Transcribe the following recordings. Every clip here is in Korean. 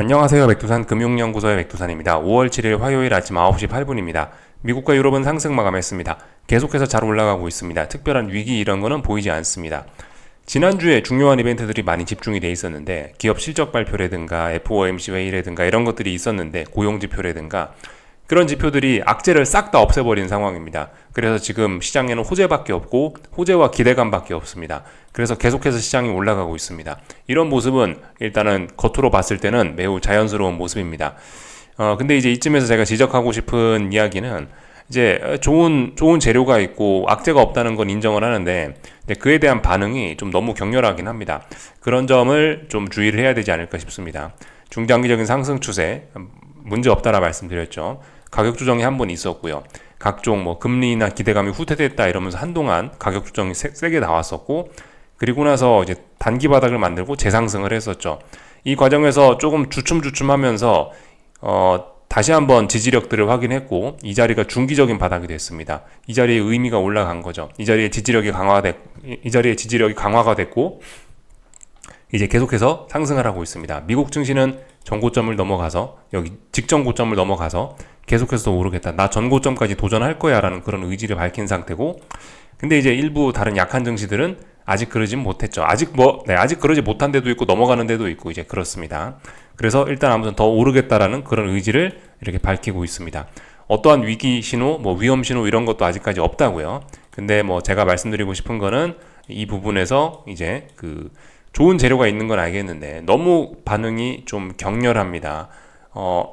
안녕하세요. 백두산 금융연구소의 백두산입니다. 5월 7일 화요일 아침 9시 8분입니다. 미국과 유럽은 상승 마감했습니다. 계속해서 잘 올라가고 있습니다. 특별한 위기 이런 거는 보이지 않습니다. 지난주에 중요한 이벤트들이 많이 집중이 돼 있었는데 기업 실적 발표라든가 FOMC 회의라든가 이런 것들이 있었는데 고용지표라든가 그런 지표들이 악재를 싹 다 없애버린 상황입니다. 그래서 지금 시장에는 호재밖에 없고 호재와 기대감밖에 없습니다. 그래서 계속해서 시장이 올라가고 있습니다. 이런 모습은 일단은 겉으로 봤을 때는 매우 자연스러운 모습입니다. 근데 이제 이쯤에서 제가 지적하고 싶은 이야기는 이제 좋은 재료가 있고 악재가 없다는 건 인정을 하는데 그에 대한 반응이 좀 너무 격렬하긴 합니다. 그런 점을 좀 주의를 해야 되지 않을까 싶습니다. 중장기적인 상승 추세 문제 없다라 말씀드렸죠. 가격 조정이 한 번 있었고요. 각종 뭐 금리나 기대감이 후퇴됐다 이러면서 한동안 가격 조정이 세게 나왔었고, 그리고 나서 이제 단기 바닥을 만들고 재상승을 했었죠. 이 과정에서 조금 주춤주춤하면서 다시 한번 지지력들을 확인했고 이 자리가 중기적인 바닥이 됐습니다. 이 자리에 의미가 올라간 거죠. 이 자리에 지지력이 강화가 됐고 이제 계속해서 상승을 하고 있습니다. 미국 증시는 전고점을 넘어가서 여기 직전 고점을 넘어가서 계속해서 더 오르겠다. 나 전고점까지 도전할 거야 라는 그런 의지를 밝힌 상태고, 근데 이제 일부 다른 약한 증시들은 아직 그러진 못했죠. 아직 그러지 못한 데도 있고 넘어가는 데도 있고 이제 그렇습니다. 그래서 일단 아무튼 더 오르겠다라는 그런 의지를 이렇게 밝히고 있습니다. 어떠한 위기 신호, 뭐 위험 신호 이런 것도 아직까지 없다고요. 근데 뭐 제가 말씀드리고 싶은 거는 이 부분에서 이제 좋은 재료가 있는 건 알겠는데 너무 반응이 좀 격렬합니다.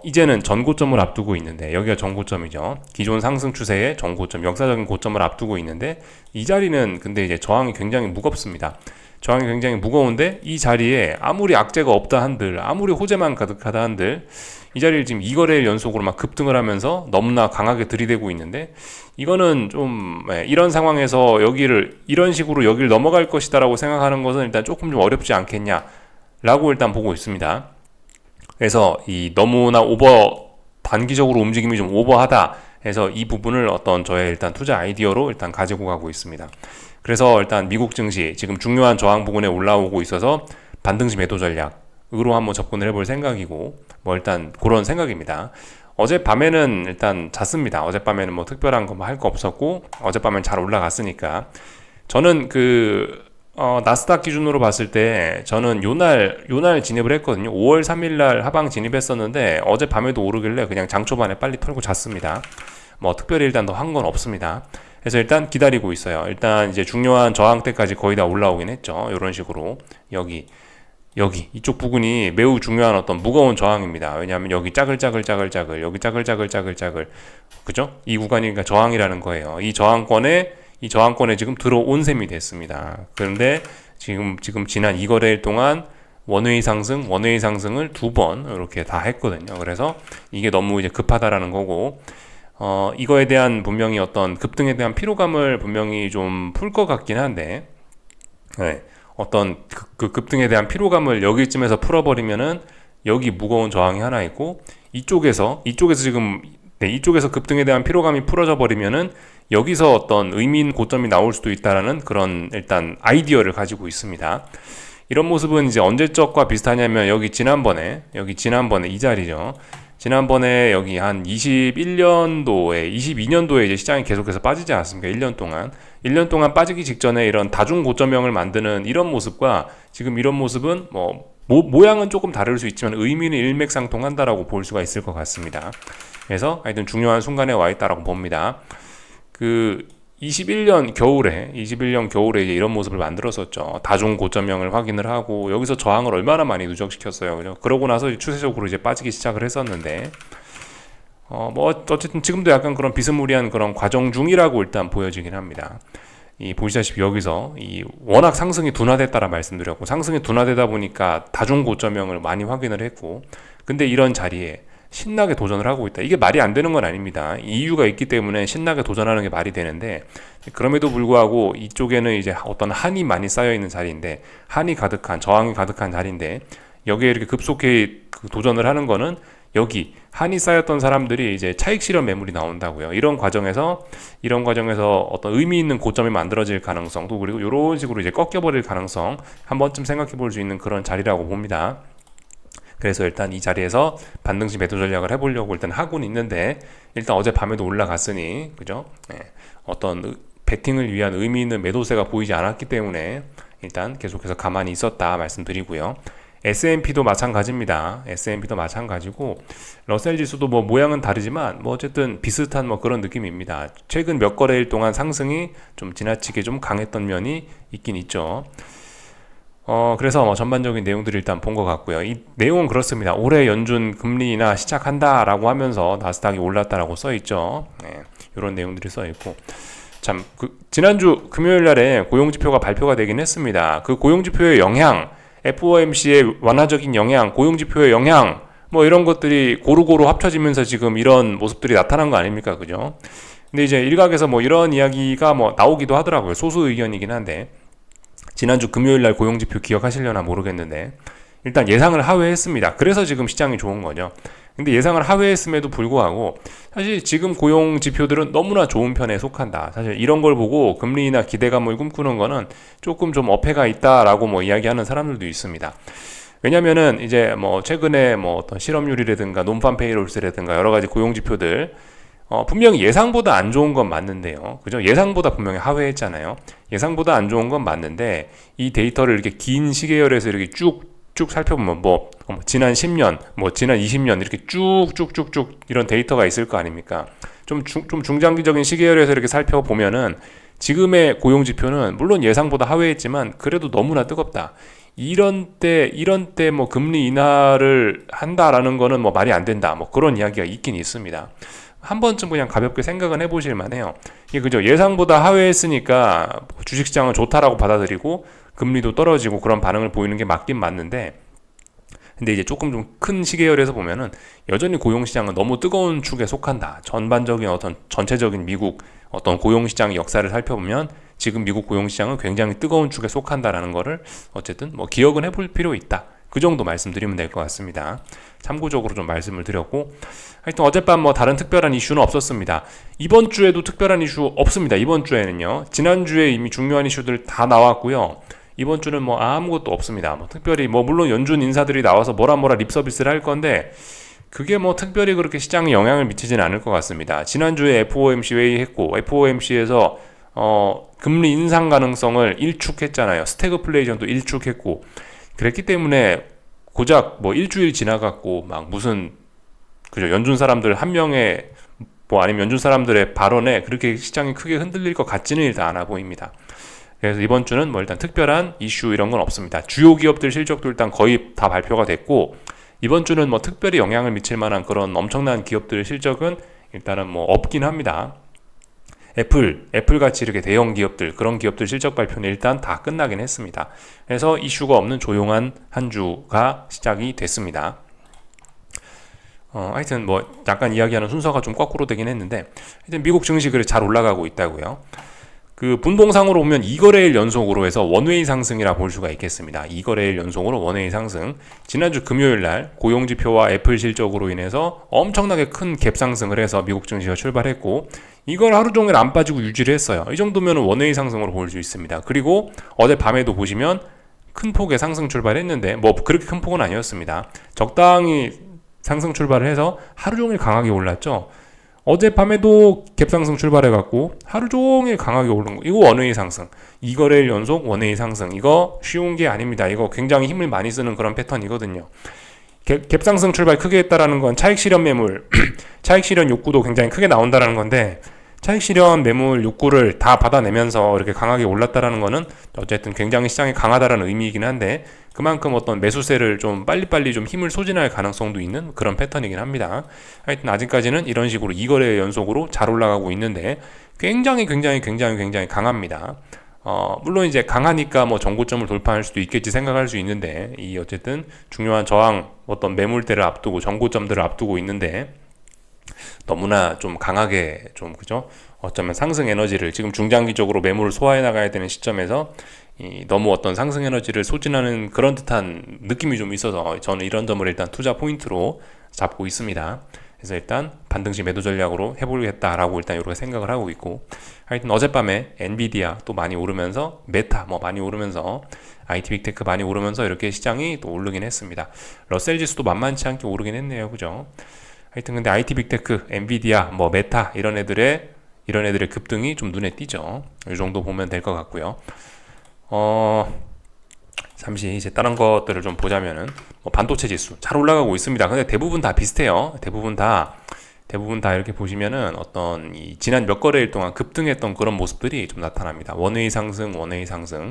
이제는 전고점을 앞두고 있는데 여기가 전고점이죠. 기존 상승 추세의 전고점, 역사적인 고점을 앞두고 있는데 이 자리는 근데 이제 저항이 굉장히 무겁습니다. 저항이 굉장히 무거운데 이 자리에 아무리 악재가 없다 한들, 아무리 호재만 가득하다 한들 이 자리를 지금 2거래일 연속으로 막 급등을 하면서 너무나 강하게 들이대고 있는데 이거는 좀 이런 상황에서 이런 식으로 여기를 넘어갈 것이다라고 생각하는 것은 일단 조금 좀 어렵지 않겠냐라고 일단 보고 있습니다. 그래서 이 너무나 단기적으로 움직임이 좀 오버하다 해서 이 부분을 어떤 저의 일단 투자 아이디어로 일단 가지고 가고 있습니다. 그래서 일단 미국 증시 지금 중요한 저항 부근에 올라오고 있어서 반등시 매도 전략으로 한번 접근을 해볼 생각이고 뭐 일단 그런 생각입니다. 어젯밤에는 일단 잤습니다. 어젯밤에는 뭐 특별한 거 할 거 없었고 어젯밤엔 잘 올라갔으니까 저는 나스닥 기준으로 봤을 때 저는 요날 진입을 했거든요. 5월 3일 날 하방 진입했었는데 어젯밤에도 오르길래 그냥 장 초반에 빨리 털고 잤습니다. 뭐 특별히 일단 더 한 건 없습니다. 그래서 일단 기다리고 있어요. 일단 이제 중요한 저항대까지 거의 다 올라오긴 했죠. 이런 식으로 여기 이쪽 부분이 매우 중요한 어떤 무거운 저항입니다. 왜냐하면 여기 짜글짜글 여기 짜글짜글 그죠? 이 구간이 그러니까 저항이라는 거예요. 이 저항권에 지금 들어온 셈이 됐습니다. 그런데 지금 지난 2거래일 동안 원웨이 상승을 2번 이렇게 다 했거든요. 그래서 이게 너무 이제 급하다라는 거고, 이거에 대한 분명히 어떤 급등에 대한 피로감을 분명히 좀 풀 것 같긴 한데, 네. 어떤 그 급등에 대한 피로감을 여기쯤에서 풀어버리면은 여기 무거운 저항이 하나 있고 이쪽에서 급등에 대한 피로감이 풀어져 버리면은 여기서 어떤 의미 있는 고점이 나올 수도 있다라는 그런 일단 아이디어를 가지고 있습니다. 이런 모습은 이제 언제적과 비슷하냐면 여기 지난번에 이 자리죠. 지난번에 여기 한 22년도에 이제 시장이 계속해서 빠지지 않았습니까? 1년 동안 빠지기 직전에 이런 다중 고점형을 만드는 이런 모습과 지금 이런 모습은 모양은 조금 다를 수 있지만 의미는 일맥상통한다라고 볼 수가 있을 것 같습니다. 그래서 하여튼 중요한 순간에 와 있다라고 봅니다. 21년 겨울에 이제 이런 모습을 만들었었죠. 다중 고점형을 확인을 하고 여기서 저항을 얼마나 많이 누적시켰어요. 그죠? 그러고 나서 추세적으로 이제 빠지기 시작을 했었는데 어쨌든 지금도 약간 그런 비스무리한 그런 과정 중이라고 일단 보여지긴 합니다. 보시다시피 여기서 워낙 상승이 둔화됐다라 말씀드렸고 상승이 둔화되다 보니까 다중 고점형을 많이 확인을 했고, 근데 이런 자리에 신나게 도전을 하고 있다. 이게 말이 안 되는 건 아닙니다. 이유가 있기 때문에 신나게 도전하는 게 말이 되는데, 그럼에도 불구하고 이쪽에는 이제 어떤 한이 많이 쌓여 있는 자리인데, 저항이 가득한 자리인데, 여기에 이렇게 급속히 도전을 하는 거는 여기 한이 쌓였던 사람들이 이제 차익 실현 매물이 나온다고요. 이런 과정에서 어떤 의미 있는 고점이 만들어질 가능성도, 그리고 이런 식으로 이제 꺾여버릴 가능성 한 번쯤 생각해 볼 수 있는 그런 자리라고 봅니다. 그래서 일단 이 자리에서 반등시 매도 전략을 해보려고 일단 하고는 있는데, 일단 어젯밤에도 올라갔으니 그죠? 어떤 베팅을 위한 의미 있는 매도세가 보이지 않았기 때문에 일단 계속해서 가만히 있었다 말씀드리고요. S&P도 마찬가지입니다. S&P도 마찬가지고 러셀 지수도 뭐 모양은 다르지만 뭐 어쨌든 비슷한 뭐 그런 느낌입니다. 최근 몇 거래일 동안 상승이 좀 지나치게 좀 강했던 면이 있긴 있죠. 그래서 뭐 전반적인 내용들을 일단 본 것 같고요. 이 내용은 그렇습니다. 올해 연준 금리 인하 시작한다라고 하면서 나스닥이 올랐다라고 써 있죠. 이런 내용들이 써 있고, 참 지난주 금요일 날에 고용지표가 발표가 되긴 했습니다. 그 고용지표의 영향, FOMC의 완화적인 영향, 고용지표의 영향, 뭐 이런 것들이 고루고루 합쳐지면서 지금 이런 모습들이 나타난 거 아닙니까, 그죠? 근데 이제 일각에서 뭐 이런 이야기가 뭐 나오기도 하더라고요. 소수 의견이긴 한데, 지난주 금요일 날 고용지표 기억하시려나 모르겠는데 일단 예상을 하회했습니다. 그래서 지금 시장이 좋은 거죠. 근데 예상을 하회했음에도 불구하고 사실 지금 고용 지표들은 너무나 좋은 편에 속한다. 사실 이런 걸 보고 금리 인하 기대감을 꿈꾸는 거는 조금 좀 어폐가 있다라고 뭐 이야기하는 사람들도 있습니다. 왜냐면은 이제 뭐 최근에 뭐 어떤 실업률이라든가 논판 페이롤스라든가 여러 가지 고용 지표들 분명히 예상보다 안 좋은 건 맞는데요. 그죠? 예상보다 분명히 하회했잖아요. 예상보다 안 좋은 건 맞는데 이 데이터를 이렇게 긴 시계열에서 이렇게 쭉쭉 살펴보면 지난 10년, 지난 20년 이렇게 쭉쭉쭉쭉 이런 데이터가 있을 거 아닙니까? 좀 중장기적인 시계열에서 이렇게 살펴보면은 지금의 고용 지표는 물론 예상보다 하회했지만 그래도 너무나 뜨겁다. 이런 때 뭐 금리 인하를 한다라는 거는 뭐 말이 안 된다. 뭐 그런 이야기가 있긴 있습니다. 한 번쯤 그냥 가볍게 생각은 해보실 만해요. 이게 그죠? 예상보다 하회했으니까 주식시장은 좋다라고 받아들이고 금리도 떨어지고 그런 반응을 보이는 게 맞긴 맞는데, 근데 이제 조금 좀 큰 시계열에서 보면은 여전히 고용시장은 너무 뜨거운 축에 속한다. 전반적인 어떤 전체적인 미국 어떤 고용시장의 역사를 살펴보면 지금 미국 고용시장은 굉장히 뜨거운 축에 속한다라는 거를 어쨌든 뭐 기억은 해볼 필요 있다. 그 정도 말씀드리면 될 것 같습니다. 참고적으로 좀 말씀을 드렸고, 하여튼 어젯밤 뭐 다른 특별한 이슈는 없었습니다. 이번 주에도 특별한 이슈 없습니다. 이번 주에는요. 지난주에 이미 중요한 이슈들 다 나왔고요. 이번 주는 뭐 아무것도 없습니다. 뭐 특별히 뭐 물론 연준 인사들이 나와서 뭐라 립 서비스를 할 건데 그게 뭐 특별히 그렇게 시장에 영향을 미치지는 않을 것 같습니다. 지난주에 FOMC 회의했고 FOMC에서 금리 인상 가능성을 일축했잖아요. 스태그플레이션도 일축했고, 그랬기 때문에 고작 뭐 일주일 지나갔고 막 무슨 그죠, 연준 사람들 한 명의 뭐 아니면 연준 사람들의 발언에 그렇게 시장이 크게 흔들릴 것 같지는 일단 않아 보입니다. 그래서 이번 주는 뭐 일단 특별한 이슈 이런 건 없습니다. 주요 기업들 실적도 일단 거의 다 발표가 됐고, 이번 주는 뭐 특별히 영향을 미칠 만한 그런 엄청난 기업들 실적은 일단은 뭐 없긴 합니다. 애플 같이 이렇게 대형 기업들, 그런 기업들 실적 발표는 일단 다 끝나긴 했습니다. 그래서 이슈가 없는 조용한 한 주가 시작이 됐습니다. 하여튼 뭐 약간 이야기하는 순서가 좀 거꾸로 되긴 했는데, 하여튼 미국 증시 그래 잘 올라가고 있다고요. 그 분봉상으로 보면 2거래일 연속으로 해서 원웨이 상승이라 볼 수가 있겠습니다. 2거래일 연속으로 원웨이 상승. 지난주 금요일 날 고용지표와 애플 실적으로 인해서 엄청나게 큰 갭 상승을 해서 미국 증시가 출발했고, 이걸 하루 종일 안 빠지고 유지를 했어요. 이 정도면 원웨이 상승으로 볼 수 있습니다. 그리고 어젯밤에도 보시면 큰 폭의 상승 출발했는데 뭐 그렇게 큰 폭은 아니었습니다. 적당히 상승 출발을 해서 하루 종일 강하게 올랐죠. 어젯밤에도 갭상승 출발해갖고 하루 종일 강하게 오른 거, 이거 원웨이 상승. 2거래일 연속 원웨이 상승. 이거 쉬운 게 아닙니다. 이거 굉장히 힘을 많이 쓰는 그런 패턴이거든요. 갭상승 출발 크게 했다라는 건 차익 실현 매물, 차익 실현 욕구도 굉장히 크게 나온다라는 건데, 차익 실현 매물 욕구를 다 받아내면서 이렇게 강하게 올랐다라는 거는 어쨌든 굉장히 시장이 강하다라는 의미이긴 한데, 그만큼 어떤 매수세를 좀 빨리빨리 좀 힘을 소진할 가능성도 있는 그런 패턴이긴 합니다. 하여튼 아직까지는 이런 식으로 2거래 연속으로 잘 올라가고 있는데 굉장히 강합니다. 물론 이제 강하니까 뭐 정고점을 돌파할 수도 있겠지 생각할 수 있는데, 이 어쨌든 중요한 저항 어떤 매물대를 앞두고 정고점들을 앞두고 있는데 너무나 좀 강하게 좀 그죠? 어쩌면 상승 에너지를 지금 중장기적으로 매물을 소화해 나가야 되는 시점에서 너무 어떤 상승 에너지를 소진하는 그런 듯한 느낌이 좀 있어서 저는 이런 점을 일단 투자 포인트로 잡고 있습니다. 그래서 일단 반등시 매도 전략으로 해보겠다라고 일단 이렇게 생각을 하고 있고, 하여튼 어젯밤에 엔비디아 또 많이 오르면서 메타 뭐 많이 오르면서 IT 빅테크 많이 오르면서 이렇게 시장이 또 오르긴 했습니다. 러셀 지수도 만만치 않게 오르긴 했네요, 그죠? 하여튼 근데 IT 빅테크, 엔비디아, 뭐 메타 이런 애들의 급등이 좀 눈에 띄죠. 이 정도 보면 될 것 같고요. 잠시 이제 다른 것들을 좀 보자면은 뭐 반도체 지수 잘 올라가고 있습니다. 근데 대부분 다 비슷해요. 대부분 다 이렇게 보시면은 어떤 이 지난 몇 거래일 동안 급등했던 그런 모습들이 좀 나타납니다. 원웨이 상승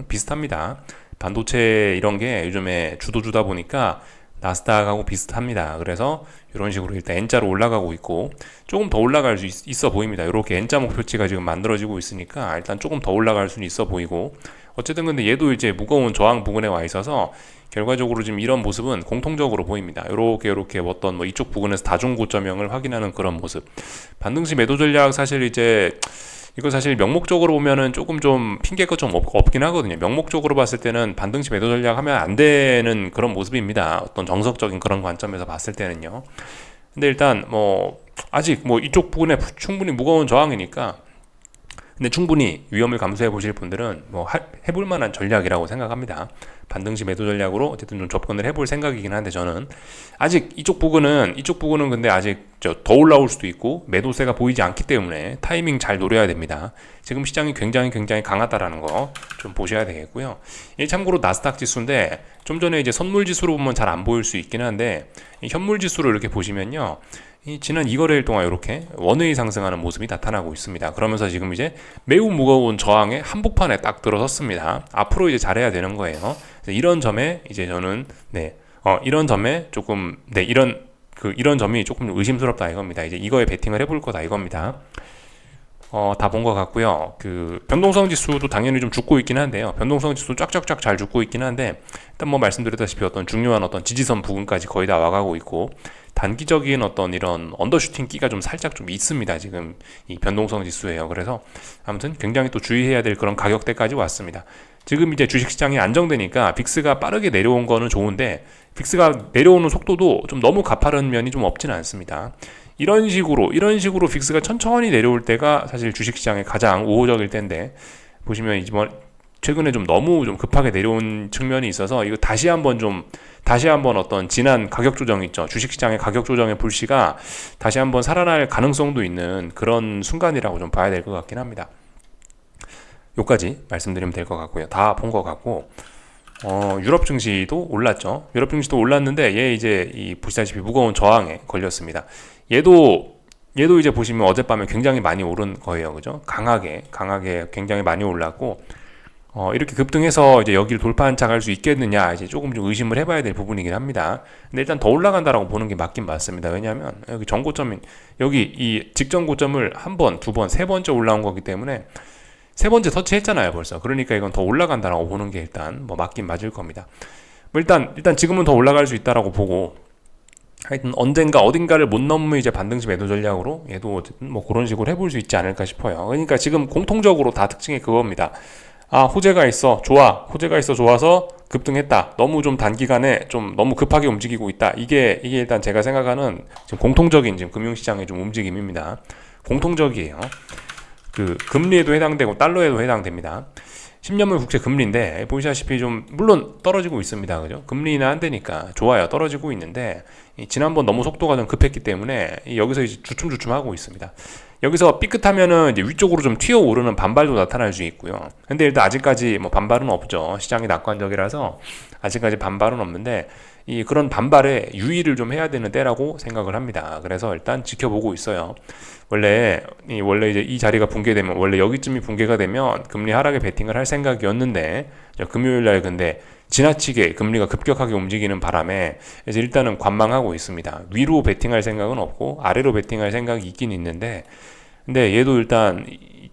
비슷합니다. 반도체 이런 게 요즘에 주도주다 보니까 나스닥하고 비슷합니다. 그래서 이런 식으로 일단 N자로 올라가고 있고, 조금 더 올라갈 수 있어 보입니다. 이렇게 N자 목표치가 지금 만들어지고 있으니까 일단 조금 더 올라갈 수는 있어 보이고, 어쨌든 근데 얘도 이제 무거운 저항 부근에 와 있어서 결과적으로 지금 이런 모습은 공통적으로 보입니다. 이렇게 어떤 뭐 이쪽 부근에서 다중 고점형을 확인하는 그런 모습. 반등시 매도 전략 사실 이제 이거 사실 명목적으로 보면은 조금 좀 핑계가 좀 없긴 하거든요. 명목적으로 봤을 때는 반등시 매도 전략 하면 안 되는 그런 모습입니다. 어떤 정석적인 그런 관점에서 봤을 때는요. 근데 일단 뭐 아직 뭐 이쪽 부분에 충분히 무거운 저항이니까, 근데 충분히 위험을 감수해 보실 분들은 뭐 해볼 만한 전략이라고 생각합니다. 반등시 매도 전략으로 어쨌든 좀 접근을 해볼 생각이긴 한데, 저는 아직 이쪽 부분은 근데 아직 더 올라올 수도 있고 매도세가 보이지 않기 때문에 타이밍 잘 노려야 됩니다. 지금 시장이 굉장히 강하다라는 거 좀 보셔야 되겠고요. 참고로 나스닥 지수인데 좀 전에 이제 선물 지수로 보면 잘 안 보일 수 있긴 한데, 현물 지수를 이렇게 보시면요, 지난 2거래일 동안 이렇게 원웨이 상승하는 모습이 나타나고 있습니다. 그러면서 지금 이제 매우 무거운 저항의 한복판에 딱 들어섰습니다. 앞으로 이제 잘해야 되는 거예요. 이런 점에 이제 저는 이런 점에 조금 이런 점이 조금 의심스럽다 이겁니다. 이제 이거에 베팅을 해볼 거다 이겁니다. 다 본 것 같고요. 그 변동성 지수도 당연히 좀 죽고 있긴 한데요. 변동성 지수 쫙쫙쫙 잘 죽고 있긴 한데, 일단 뭐 말씀드렸다시피 어떤 중요한 어떤 지지선 부근까지 거의 다 와가고 있고, 단기적인 어떤 이런 언더슈팅 끼가 좀 살짝 좀 있습니다. 지금 이 변동성 지수예요. 그래서 아무튼 굉장히 또 주의해야 될 그런 가격대까지 왔습니다. 지금 이제 주식시장이 안정되니까 빅스가 빠르게 내려온 거는 좋은데, 빅스가 내려오는 속도도 좀 너무 가파른 면이 좀 없지는 않습니다. 이런 식으로 빅스가 천천히 내려올 때가 사실 주식시장의 가장 우호적일 때인데, 보시면 이번 최근에 좀 너무 좀 급하게 내려온 측면이 있어서 이거 다시 한번 어떤 지난 가격 조정 있죠. 주식시장의 가격 조정의 불씨가 다시 한번 살아날 가능성도 있는 그런 순간이라고 좀 봐야 될 것 같긴 합니다. 요까지 말씀드리면 될 것 같고요. 다 본 것 같고, 유럽 증시도 올랐죠. 유럽 증시도 올랐는데 얘 이제 보시다시피 무거운 저항에 걸렸습니다. 얘도 이제 보시면 어젯밤에 굉장히 많이 오른 거예요. 그죠? 강하게 굉장히 많이 올랐고, 이렇게 급등해서 이제 여기를 돌파한착할 수 있겠느냐, 이제 조금 좀 의심을 해봐야 될 부분이긴 합니다. 근데 일단 더 올라간다라고 보는 게 맞긴 맞습니다. 왜냐하면 여기 전고점인 여기 이 직전 고점을 한 번, 두 번, 세 번째 올라온 거기 때문에 세 번째 터치했잖아요, 벌써. 그러니까 이건 더 올라간다라고 보는 게 일단 뭐 맞긴 맞을 겁니다. 뭐 일단 지금은 더 올라갈 수 있다라고 보고, 하여튼 언젠가 어딘가를 못 넘으면 이제 반등시 매도 전략으로 얘도 어쨌든 뭐 그런 식으로 해볼 수 있지 않을까 싶어요. 그러니까 지금 공통적으로 다 특징이 그겁니다. 호재가 있어 좋아서 급등했다. 너무 좀 단기간에 좀 너무 급하게 움직이고 있다. 이게 일단 제가 생각하는 지금 공통적인 지금 금융시장의 좀 움직임입니다. 공통적이에요. 그 금리에도 해당되고 달러에도 해당됩니다. 10년물 국채 금리인데 보시다시피 좀 물론 떨어지고 있습니다. 그죠? 금리 인하 안 되니까 좋아요. 떨어지고 있는데 지난번 너무 속도가 좀 급했기 때문에 여기서 이제 주춤주춤 하고 있습니다. 여기서 삐끗하면은 이제 위쪽으로 좀 튀어 오르는 반발도 나타날 수 있고요. 근데 일단 아직까지 뭐 반발은 없죠. 시장이 낙관적이라서 아직까지 반발은 없는데, 그런 반발에 유의를 좀 해야 되는 때라고 생각을 합니다. 그래서 일단 지켜보고 있어요. 원래 이제 이 자리가 붕괴되면, 원래 여기쯤이 붕괴가 되면 금리 하락에 베팅을 할 생각이었는데, 금요일날 근데 지나치게 금리가 급격하게 움직이는 바람에 그래서 일단은 관망하고 있습니다. 위로 베팅할 생각은 없고 아래로 베팅할 생각이 있긴 있는데, 근데 얘도 일단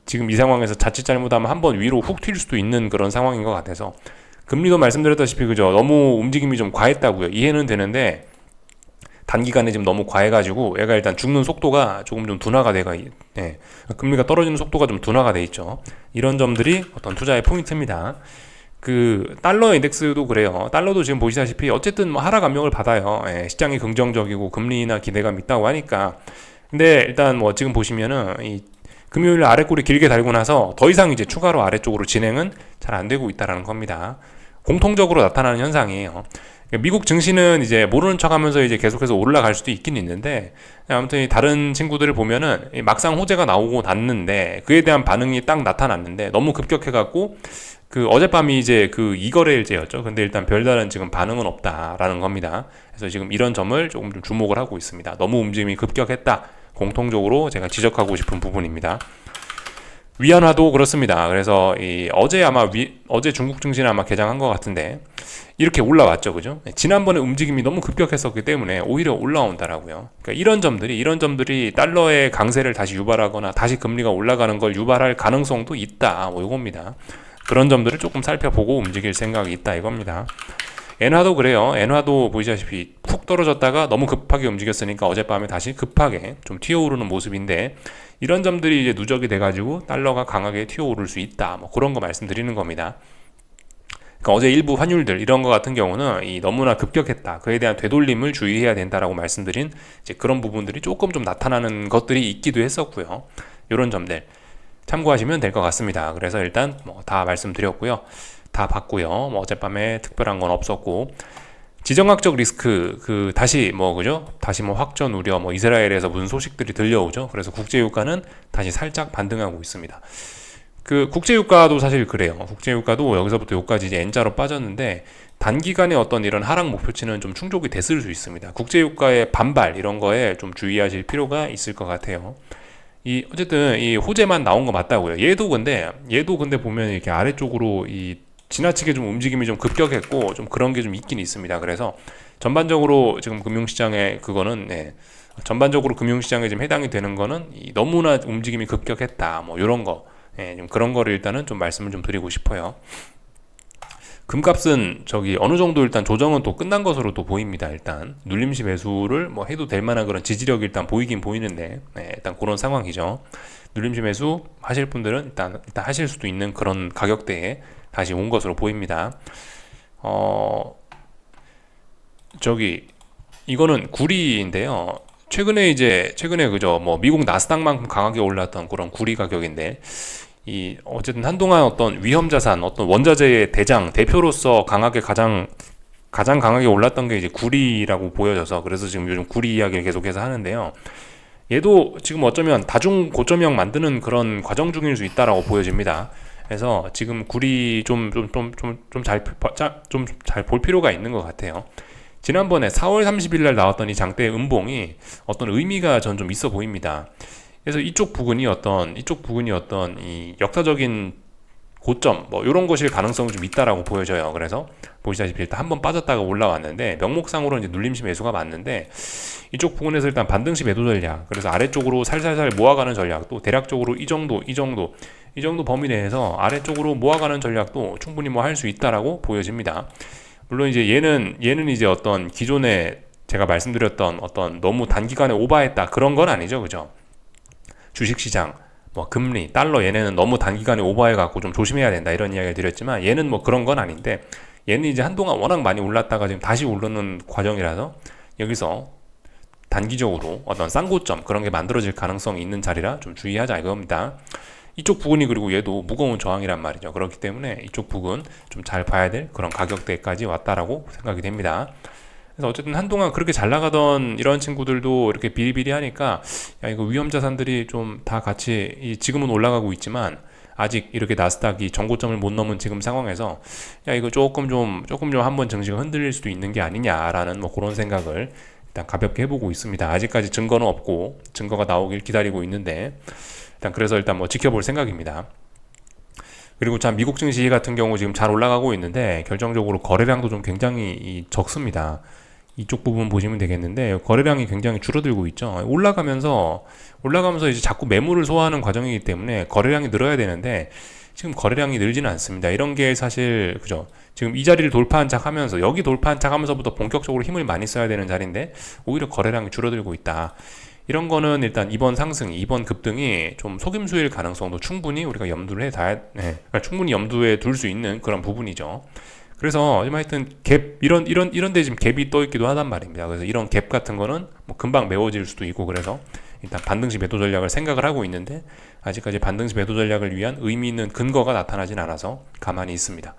지금 이 상황에서 자칫 잘못하면 한번 위로 훅 튈 수도 있는 그런 상황인 것 같아서, 금리도 말씀드렸다시피 그죠, 너무 움직임이 좀 과했다고요. 이해는 되는데 단기간에 지금 너무 과해가지고 얘가 일단 죽는 속도가 조금 좀 둔화가 금리가 떨어지는 속도가 좀 둔화가 돼 있죠. 이런 점들이 어떤 투자의 포인트입니다. 그 달러 인덱스도 그래요. 달러도 지금 보시다시피 어쨌든 뭐 하락 압력을 받아요. 예, 시장이 긍정적이고 금리나 기대감 있다고 하니까. 근데 일단 뭐 지금 보시면은 이 금요일 아래꼬리 길게 달고 나서 더 이상 이제 추가로 아래쪽으로 진행은 잘 안 되고 있다라는 겁니다. 공통적으로 나타나는 현상이에요. 미국 증시는 이제 모르는 척하면서 이제 계속해서 올라갈 수도 있긴 있는데, 아무튼 다른 친구들을 보면은 막상 호재가 나오고 났는데 그에 대한 반응이 딱 나타났는데 너무 급격해갖고 그 어젯밤이 이제 그 이거래일제였죠. 근데 일단 별다른 지금 반응은 없다라는 겁니다. 그래서 지금 이런 점을 조금 좀 주목을 하고 있습니다. 너무 움직임이 급격했다. 공통적으로 제가 지적하고 싶은 부분입니다. 위안화도 그렇습니다. 그래서 어제 중국 증시는 아마 개장한 것 같은데 이렇게 올라왔죠, 그죠? 지난번에 움직임이 너무 급격했었기 때문에 오히려 올라온다라고요. 그러니까 이런 점들이 달러의 강세를 다시 유발하거나 다시 금리가 올라가는 걸 유발할 가능성도 있다. 뭐 이겁니다. 그런 점들을 조금 살펴보고 움직일 생각이 있다 이겁니다. 엔화도 그래요. 엔화도 보시다시피 푹 떨어졌다가 너무 급하게 움직였으니까 어젯밤에 다시 급하게 좀 튀어오르는 모습인데, 이런 점들이 이제 누적이 돼가지고 달러가 강하게 튀어오를 수 있다. 뭐 그런 거 말씀드리는 겁니다. 그러니까 어제 일부 환율들 이런 거 같은 경우는 너무나 급격했다. 그에 대한 되돌림을 주의해야 된다라고 말씀드린 이제 그런 부분들이 조금 좀 나타나는 것들이 있기도 했었고요. 이런 점들 참고하시면 될 것 같습니다. 그래서 일단 뭐 다 말씀드렸고요. 다 봤고요. 뭐 어젯밤에 특별한 건 없었고, 지정학적 리스크 다시 뭐 확전 우려, 뭐 이스라엘에서 무슨 소식들이 들려오죠. 그래서 국제유가는 다시 살짝 반등하고 있습니다. 그 국제유가도 사실 그래요. 국제유가도 여기서부터 여기까지 이제 N자로 빠졌는데 단기간에 어떤 이런 하락 목표치는 좀 충족이 됐을 수 있습니다. 국제유가의 반발 이런 거에 좀 주의하실 필요가 있을 것 같아요. 어쨌든 이 호재만 나온 거 맞다고요. 얘도 근데 보면 이렇게 아래쪽으로 지나치게 좀 움직임이 좀 급격했고 좀 그런 게 좀 있긴 있습니다. 그래서 전반적으로 지금 금융시장에 전반적으로 금융시장에 지금 해당이 되는 거는 너무나 움직임이 급격했다. 뭐 이런 거, 좀 그런 거를 일단은 좀 말씀을 좀 드리고 싶어요. 금값은 어느 정도 일단 조정은 또 끝난 것으로 또 보입니다. 일단 눌림시 매수를 뭐 해도 될 만한 그런 지지력이 일단 보이긴 보이는데, 일단 그런 상황이죠. 눌림시 매수 하실 분들은 일단 하실 수도 있는 그런 가격대에 다시 온 것으로 보입니다. 이거는 구리인데요. 최근에 그죠, 뭐 미국 나스닥만큼 강하게 올랐던 그런 구리 가격인데, 어쨌든 한동안 어떤 위험 자산, 어떤 원자재의 대표로서 가장 강하게 올랐던 게 이제 구리라고 보여져서, 그래서 지금 요즘 구리 이야기를 계속해서 하는데요. 얘도 지금 어쩌면 다중 고점형 만드는 그런 과정 중일 수 있다라고 보여집니다. 그래서 지금 구리 좀 잘 볼 필요가 있는 것 같아요. 지난번에 4월 30일 날 나왔던 이 장대의 음봉이 어떤 의미가 전 좀 있어 보입니다. 그래서 이쪽 부근이 어떤 이 역사적인 고점 뭐 이런 것일 가능성이 좀 있다라고 보여져요. 그래서 보시다시피 일단 한번 빠졌다가 올라왔는데 명목상으로 이제 눌림시 매수가 맞는데, 이쪽 부분에서 일단 반등시 매도 전략, 그래서 아래쪽으로 살살살 모아가는 전략도 대략적으로 이 정도 범위 내에서 아래쪽으로 모아가는 전략도 충분히 뭐 할 수 있다라고 보여집니다. 물론 이제 얘는 이제 어떤 기존에 제가 말씀드렸던 어떤 너무 단기간에 오버했다 그런 건 아니죠, 그죠? 주식시장, 뭐 금리, 달러 얘네는 너무 단기간에 오버해갖고 좀 조심해야 된다 이런 이야기를 드렸지만, 얘는 뭐 그런 건 아닌데, 얘는 이제 한동안 워낙 많이 올랐다가 지금 다시 오르는 과정이라서 여기서 단기적으로 어떤 쌍고점 그런 게 만들어질 가능성이 있는 자리라 좀 주의하자 이겁니다. 이쪽 부근이, 그리고 얘도 무거운 저항이란 말이죠. 그렇기 때문에 이쪽 부근 좀 잘 봐야 될 그런 가격대까지 왔다라고 생각이 됩니다. 그래서 어쨌든 한동안 그렇게 잘 나가던 이런 친구들도 이렇게 비리비리하니까, 야, 이거 위험 자산들이 좀 다 같이 지금은 올라가고 있지만 아직 이렇게 나스닥이 정고점을 못 넘은 지금 상황에서, 야, 이거 조금 좀 한번 증시가 흔들릴 수도 있는 게 아니냐라는 뭐 그런 생각을 일단 가볍게 해보고 있습니다. 아직까지 증거는 없고 증거가 나오길 기다리고 있는데, 그래서 뭐 지켜볼 생각입니다. 그리고 참 미국 증시 같은 경우 지금 잘 올라가고 있는데 결정적으로 거래량도 좀 굉장히 적습니다. 이쪽 부분 보시면 되겠는데 거래량이 굉장히 줄어들고 있죠. 올라가면서 이제 자꾸 매물을 소화하는 과정이기 때문에 거래량이 늘어야 되는데 지금 거래량이 늘지는 않습니다. 이런 게 사실 그죠. 지금 이 자리를 돌파한 척 하면서, 여기 돌파한 척 하면서부터 본격적으로 힘을 많이 써야 되는 자리인데 오히려 거래량이 줄어들고 있다. 이런 거는 일단 이번 상승, 이번 급등이 좀 속임수일 가능성도 충분히 우리가 염두를 그러니까 충분히 염두에 둘 수 있는 그런 부분이죠. 그래서 하여튼 갭 이런 데 지금 갭이 떠 있기도 하단 말입니다. 그래서 이런 갭 같은 거는 뭐 금방 메워질 수도 있고, 그래서 일단 반등시 매도 전략을 생각을 하고 있는데 아직까지 반등시 매도 전략을 위한 의미 있는 근거가 나타나진 않아서 가만히 있습니다.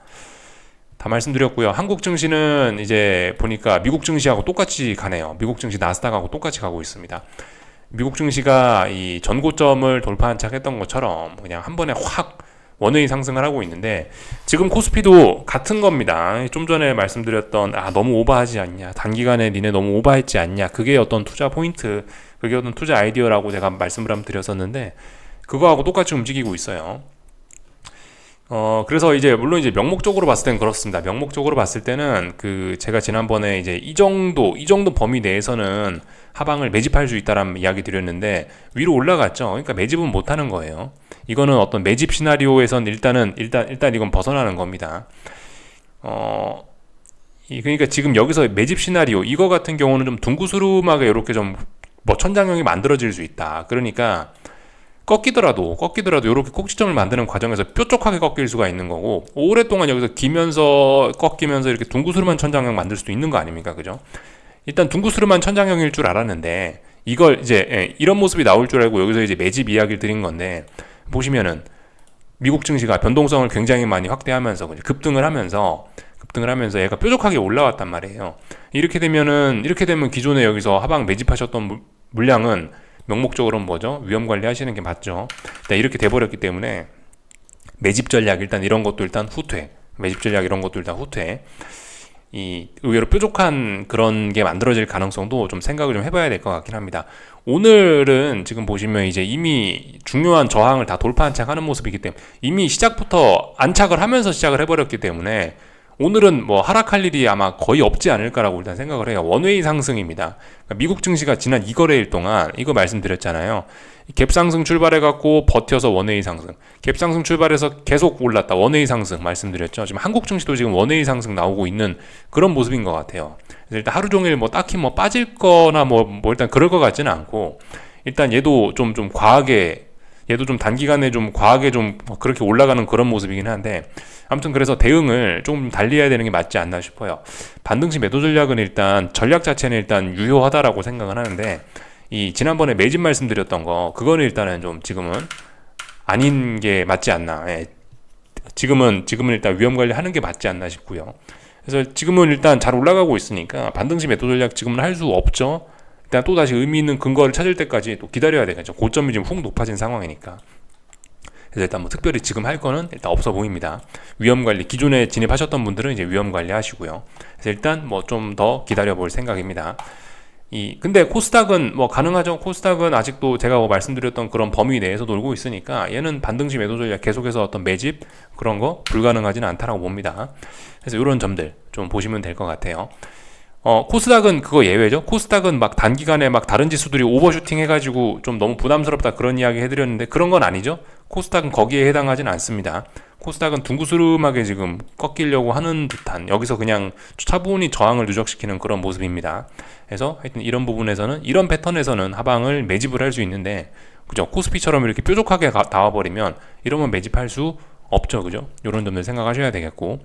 다 말씀드렸고요. 한국 증시는 이제 보니까 미국 증시하고 똑같이 가네요. 미국 증시 나스닥하고 똑같이 가고 있습니다. 미국 증시가 이 전고점을 돌파한 척 했던 것처럼 그냥 한 번에 확 원웨이 상승을 하고 있는데, 지금 코스피도 같은 겁니다. 좀 전에 말씀드렸던 너무 오버하지 않냐, 단기간에 니네 너무 오버했지 않냐, 그게 어떤 투자 포인트, 그게 어떤 투자 아이디어라고 제가 말씀을 한번 드렸었는데 그거하고 똑같이 움직이고 있어요. 그래서 이제 물론 이제 명목적으로 봤을 때는 그렇습니다. 명목적으로 봤을 때는 제가 지난번에 이제 이 정도 범위 내에서는 하방을 매집할 수 있다라는 이야기 드렸는데 위로 올라갔죠. 그러니까 매집은 못 하는 거예요. 이거는 어떤 매집 시나리오에선 일단 이건 벗어나는 겁니다. 그러니까 지금 여기서 매집 시나리오 이거 같은 경우는 좀 둥구스름하게 이렇게 좀 뭐 천장형이 만들어질 수 있다. 그러니까 꺾이더라도 이렇게 꼭지점을 만드는 과정에서 뾰족하게 꺾일 수가 있는 거고, 오랫동안 여기서 기면서 꺾이면서 이렇게 둥구스름한 천장형 만들 수도 있는 거 아닙니까? 그죠? 일단 둥구스름한 천장형일 줄 알았는데 이걸 이제 이런 모습이 나올 줄 알고 여기서 이제 매집 이야기를 드린 건데, 보시면은 미국 증시가 변동성을 굉장히 많이 확대하면서 급등을 하면서 얘가 뾰족하게 올라왔단 말이에요. 이렇게 되면 기존에 여기서 하방 매집하셨던 물량은 명목적으로는 뭐죠? 위험 관리 하시는 게 맞죠. 이렇게 돼버렸기 때문에 매집 전략 이런 것도 일단 후퇴. 이 의외로 뾰족한 그런 게 만들어질 가능성도 좀 생각을 좀 해봐야 될 것 같긴 합니다. 오늘은 지금 보시면 이제 이미 중요한 저항을 다 돌파 안착하는 모습이기 때문에 이미 시작부터 안착을 하면서 시작을 해버렸기 때문에 오늘은 뭐 하락할 일이 아마 거의 없지 않을까라고 일단 생각을 해요. 원웨이 상승입니다. 그러니까 미국 증시가 지난 2거래일 동안 이거 말씀드렸잖아요. 갭상승 출발해갖고 버텨서 원웨이 상승, 갭상승 출발해서 계속 올랐다 원웨이 상승 말씀드렸죠. 지금 한국 증시도 지금 원웨이 상승 나오고 있는 그런 모습인 것 같아요. 그래서 일단 하루 종일 뭐 딱히 뭐 빠질 거나 뭐 일단 그럴 것 같지는 않고, 일단 얘도 좀 단기간에 좀 과하게 좀 그렇게 올라가는 그런 모습이긴 한데, 아무튼 그래서 대응을 좀 달리 해야 되는 게 맞지 않나 싶어요. 반등시 매도 전략은 일단 전략 자체는 일단 유효하다라고 생각을 하는데, 이 지난번에 매집 말씀드렸던 거 그거는 일단은 좀 지금은 아닌 게 맞지 않나. 지금은 일단 위험 관리하는 게 맞지 않나 싶고요. 그래서 지금은 일단 잘 올라가고 있으니까 반등시 매도 전략 지금은 할 수 없죠. 일단 또 다시 의미 있는 근거를 찾을 때까지 또 기다려야 되겠죠. 고점이 지금 훅 높아진 상황이니까. 그래서 일단 뭐 특별히 지금 할 거는 일단 없어 보입니다. 위험 관리, 기존에 진입하셨던 분들은 이제 위험 관리 하시고요. 그래서 일단 뭐 좀 더 기다려 볼 생각입니다. 근데 코스닥은 뭐 가능하죠. 코스닥은 아직도 제가 뭐 말씀드렸던 그런 범위 내에서 놀고 있으니까 얘는 반등시 매도 전략 계속해서 어떤 매집 그런 거 불가능하지는 않다라고 봅니다. 그래서 이런 점들 좀 보시면 될 것 같아요. 코스닥은 그거 예외죠. 코스닥은 막 단기간에 막 다른 지수들이 오버슈팅 해가지고 좀 너무 부담스럽다 그런 이야기 해드렸는데 그런 건 아니죠. 코스닥은 거기에 해당하진 않습니다. 코스닥은 둥그스름하게 지금 꺾이려고 하는 듯한, 여기서 그냥 차분히 저항을 누적시키는 그런 모습입니다. 그래서 하여튼 이런 부분에서는, 이런 패턴에서는 하방을 매집을 할 수 있는데, 그죠? 코스피처럼 이렇게 뾰족하게 나와버리면 이러면 매집할 수 없죠. 그죠? 이런 점들 생각하셔야 되겠고,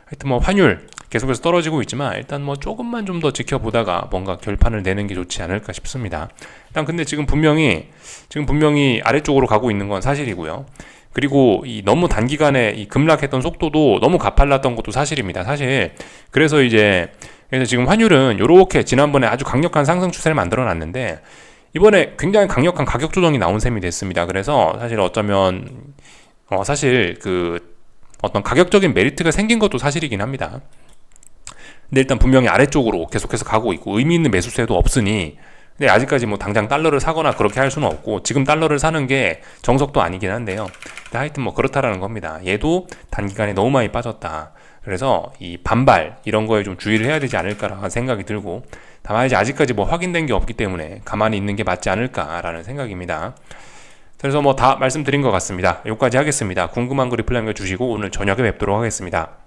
하여튼 뭐 환율 계속해서 떨어지고 있지만 일단 뭐 조금만 좀 더 지켜보다가 뭔가 결판을 내는 게 좋지 않을까 싶습니다. 일단 근데 지금 분명히 아래쪽으로 가고 있는 건 사실이고요. 그리고 이 너무 단기간에 이 급락했던 속도도 너무 가팔랐던 것도 사실입니다. 사실 그래서 지금 환율은 이렇게 지난번에 아주 강력한 상승 추세를 만들어 놨는데 이번에 굉장히 강력한 가격 조정이 나온 셈이 됐습니다. 그래서 사실 어쩌면 어떤 가격적인 메리트가 생긴 것도 사실이긴 합니다. 근데 일단 분명히 아래쪽으로 계속해서 가고 있고 의미 있는 매수세도 없으니, 근데 아직까지 뭐 당장 달러를 사거나 그렇게 할 수는 없고 지금 달러를 사는 게 정석도 아니긴 한데요. 근데 하여튼 뭐 그렇다라는 겁니다. 얘도 단기간에 너무 많이 빠졌다. 그래서 이 반발 이런 거에 좀 주의를 해야 되지 않을까라는 생각이 들고, 다만 이제 아직까지 뭐 확인된 게 없기 때문에 가만히 있는 게 맞지 않을까라는 생각입니다. 그래서 뭐 다 말씀드린 것 같습니다. 여기까지 하겠습니다. 궁금한 거 리플레이 남겨주시고 오늘 저녁에 뵙도록 하겠습니다.